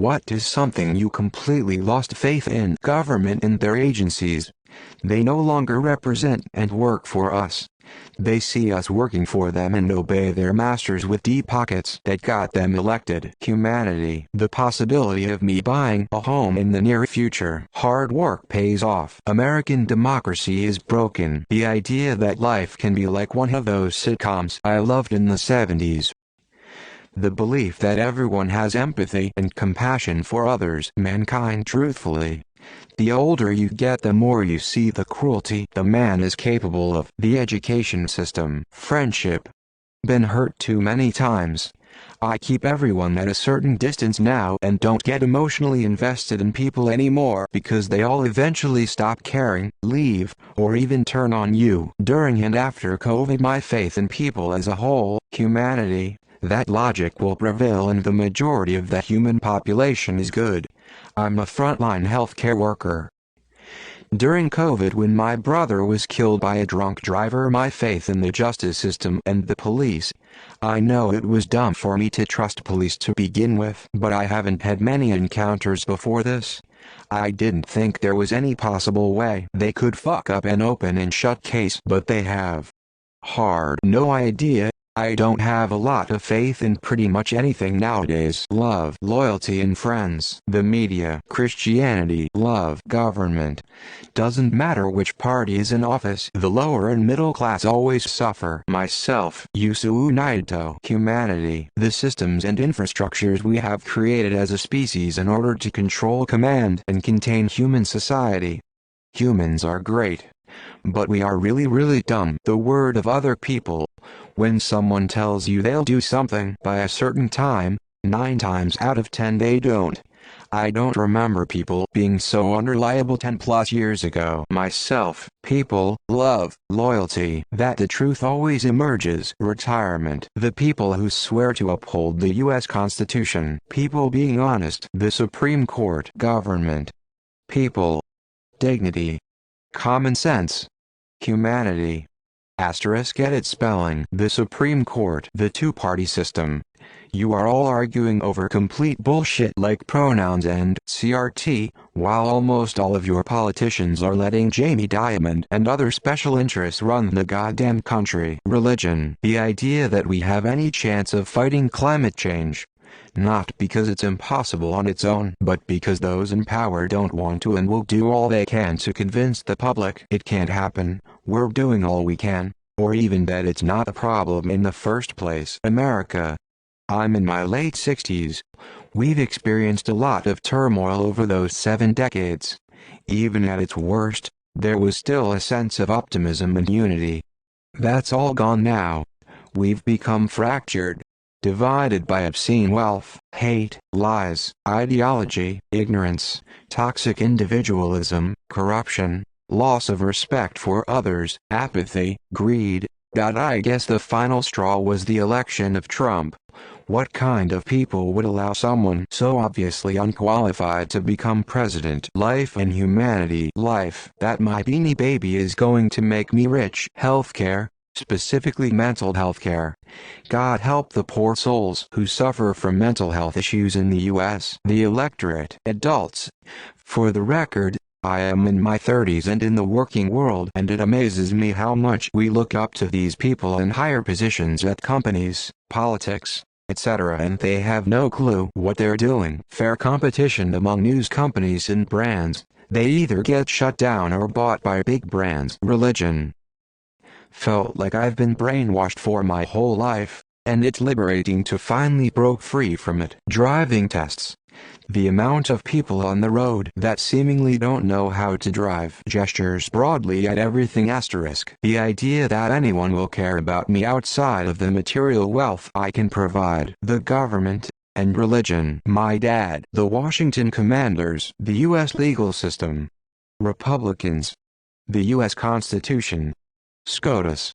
What is something you completely lost faith in? Government and their agencies. They no longer represent and work for us. They see us working for them and obey their masters with deep pockets that got them elected. Humanity. The possibility of me buying a home in the near future. Hard work pays off. American democracy is broken. The idea that life can be like one of those sitcoms I loved in the 70s. The belief that everyone has empathy and compassion for others. Mankind. Truthfully, the older you get, the more you see the cruelty the man is capable of. The education system. Friendship. Been hurt too many times. I keep everyone at a certain distance now and don't get emotionally invested in people anymore because they all eventually stop caring, leave, or even turn on you. During and after COVID, my faith in people as a whole, humanity, that logic will prevail and the majority of the human population is good. I'm a frontline healthcare worker. During COVID, when my brother was killed by a drunk driver, my faith in the justice system and the police. I know it was dumb for me to trust police to begin with, but I haven't had many encounters before this. I didn't think there was any possible way they could fuck up an open and shut case, but they have. No idea. I don't have a lot of faith in pretty much anything nowadays. Love, loyalty and friends. The media, Christianity, love, government. Doesn't matter which party is in office, the lower and middle class always suffer. Myself, Yusuo Naito. Humanity, the systems and infrastructures we have created as a species in order to control, command, and contain human society. Humans are great. But we are really dumb. The word of other people. When someone tells you they'll do something by a certain time, 9 times out of 10 they don't. I don't remember people being so unreliable 10+ years ago. Myself, people, love, loyalty, that the truth always emerges. Retirement, the people who swear to uphold the U.S. Constitution. People being honest. The Supreme Court. Government. People. Dignity. Common sense. Humanity. Edit spelling. The Supreme Court. The two-party system. You are all arguing over complete bullshit like pronouns and CRT, while almost all of your politicians are letting Jamie Dimon and other special interests run the goddamn country. Religion. The idea that we have any chance of fighting climate change. Not because it's impossible on its own, but because those in power don't want to and will do all they can to convince the public it can't happen. We're doing all we can, or even that it's not a problem in the first place. America. I'm in my late 60s. We've experienced a lot of turmoil over those 7 decades. Even at its worst, there was still a sense of optimism and unity. That's all gone now. We've become fractured. Divided by obscene wealth, hate, lies, ideology, ignorance, toxic individualism, corruption, loss of respect for others, apathy, greed. I guess the final straw was the election of Trump. What kind of people would allow someone so obviously unqualified to become president? Life and humanity. Life. That my beanie baby is going to make me rich. Healthcare. Specifically mental health care. God help the poor souls who suffer from mental health issues in the U.S. The electorate. Adults. For the record, I am in my 30s and in the working world, and it amazes me how much we look up to these people in higher positions at companies, politics, etc., and they have no clue what they're doing. Fair competition among news companies and brands. They either get shut down or bought by big brands. Religion. Felt like I've been brainwashed for my whole life, and it's liberating to finally broke free from it. Driving tests. The amount of people on the road that seemingly don't know how to drive. Gestures broadly at everything. The idea that anyone will care about me outside of the material wealth I can provide. The government and religion. My dad. The Washington Commanders. The U.S. legal system. Republicans. The U.S. Constitution. SCOTUS.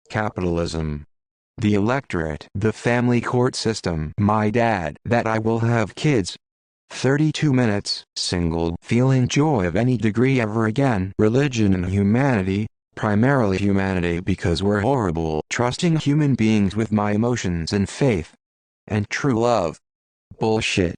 Capitalism. The electorate. The family court system. My dad. That I will have kids. 32 minutes. Single. Feeling joy of any degree ever again. Religion and humanity. Primarily humanity because we're horrible. Trusting human beings with my emotions and faith. And true love. Bullshit.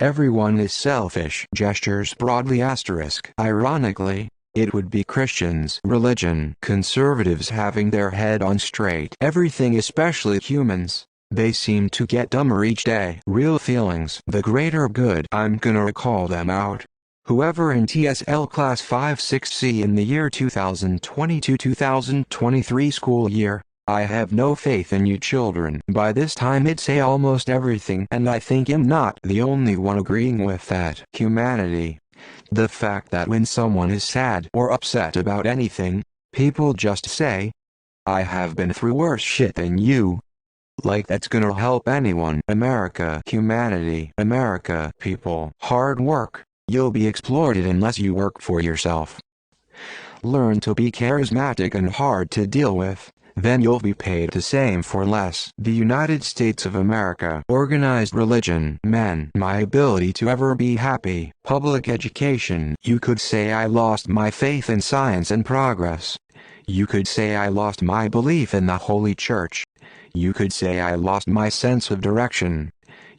Everyone is selfish. Gestures broadly asterisk. Ironically, it would be Christians, religion, conservatives having their head on straight. Everything, especially humans. They seem to get dumber each day. Real feelings, the greater good. I'm gonna call them out. Whoever in TSL Class 5-6C in the year 2022-2023 school year, I have no faith in you children. By this time it'd say almost everything, and I think I'm not the only one agreeing with that. Humanity. The fact that when someone is sad or upset about anything, people just say, I have been through worse shit than you. Like that's gonna help anyone. America. Humanity. America. People. Hard work. You'll be exploited unless you work for yourself. Learn to be charismatic and hard to deal with, then you'll be paid the same for less. The United States of America. Organized religion. Men. My ability to ever be happy. Public education. You could say I lost my faith in science and progress. You could say I lost my belief in the Holy Church. You could say I lost my sense of direction.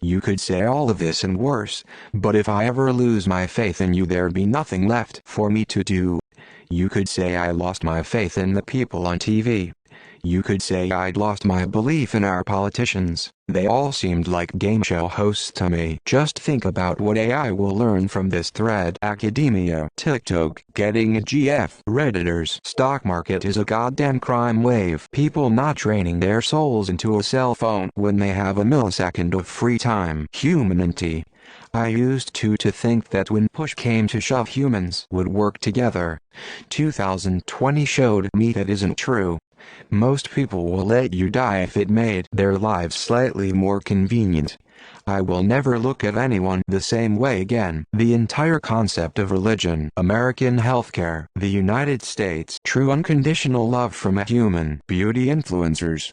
You could say all of this and worse, but if I ever lose my faith in you there'd be nothing left for me to do. You could say I lost my faith in the people on TV. You could say I'd lost my belief in our politicians. They all seemed like game show hosts to me. Just think about what AI will learn from this thread. Academia, TikTok, getting a GF, Redditors. Stock market is a goddamn crime wave. People not training their souls into a cell phone when they have a millisecond of free time. Humanity. I used to think that when push came to shove humans would work together. 2020 showed me that isn't true. Most people will let you die if it made their lives slightly more convenient. I will never look at anyone the same way again. The entire concept of religion, American healthcare, the United States, true unconditional love from a human, beauty influencers.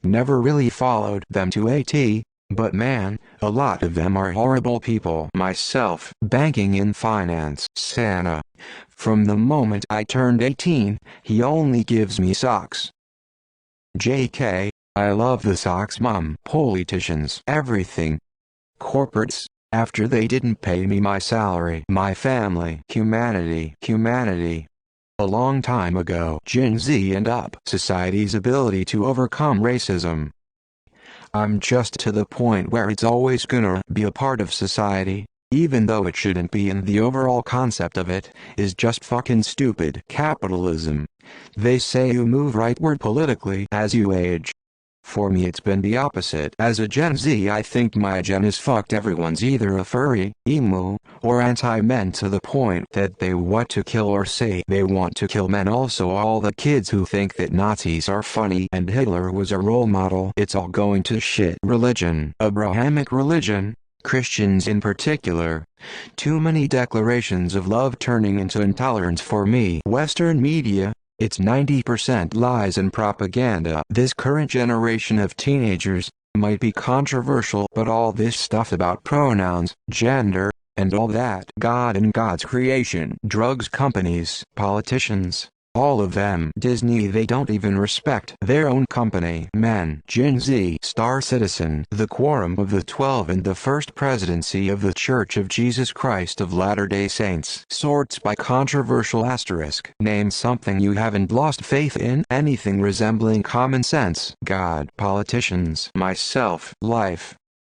Never really followed them to a T, but man, a lot of them are horrible people. Myself, banking and finance. Santa. From the moment I turned 18, he only gives me socks. JK, I love the socks mom. Politicians. Everything. Corporates, after they didn't pay me my salary. My family. Humanity. Humanity. A long time ago. Gen Z and up. Society's ability to overcome racism. I'm just to the point where it's always gonna be a part of society, even though it shouldn't be, and the overall concept of it is just fucking stupid. Capitalism. They say you move rightward politically as you age. For me it's been the opposite. As a Gen Z I think my gen is fucked. Everyone's either a furry, emo, or anti-men to the point that they want to kill or say they want to kill men. Also all the kids who think that Nazis are funny and Hitler was a role model. It's all going to shit. Religion. Abrahamic religion. Christians in particular. Too many declarations of love turning into intolerance for me. Western media. It's 90% lies and propaganda. This current generation of teenagers might be controversial, but all this stuff about pronouns, gender, and all that. God and God's creation. Drugs companies, politicians, all of them. Disney, they don't even respect their own company. Men. Gen Z. Star Citizen. The Quorum of the 12 and the First Presidency of the Church of Jesus Christ of Latter-day Saints. Sorts by controversial asterisk. Name something you haven't lost faith in. Anything resembling common sense. God. Politicians. Myself. Life.